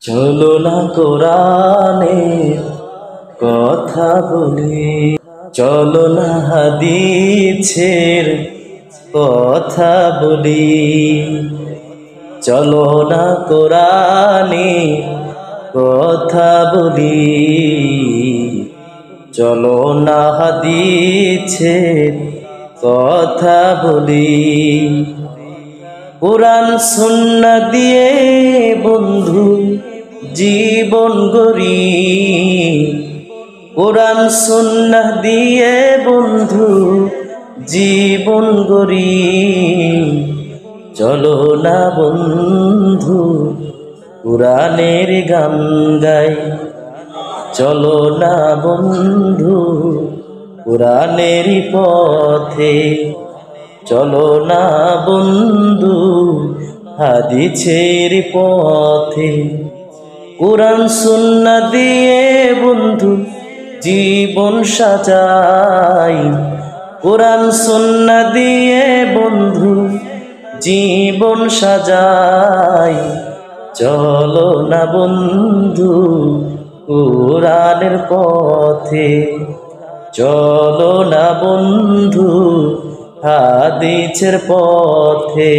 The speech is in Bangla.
চলো না কোরআনের কথা বলি, চলো না হাদিসের কথা বলি, চলো না কোরআনের কথা বলি, চলো না হাদিসের কথা বলি। কুরআন সুন্নাহ দিয়ে বন্ধু জীবন গড়ি, কুরআন সুন্নাহ দিয়ে বন্ধু জীবন গড়ি। চলো না বন্ধু কুরআনের গান গাই, চলো না বন্ধু কুরআনের পথে, চলো না বন্ধু হাদিসের পথে। কুরআন সুন্নাহ দিয়ে বন্ধু জীবন সাজাই, কুরআন সুন্নাহ দিয়ে বন্ধু জীবন সাজাই। চলো না বন্ধু কুরআনের পথে, চলো না বন্ধু হাদিসের পথে।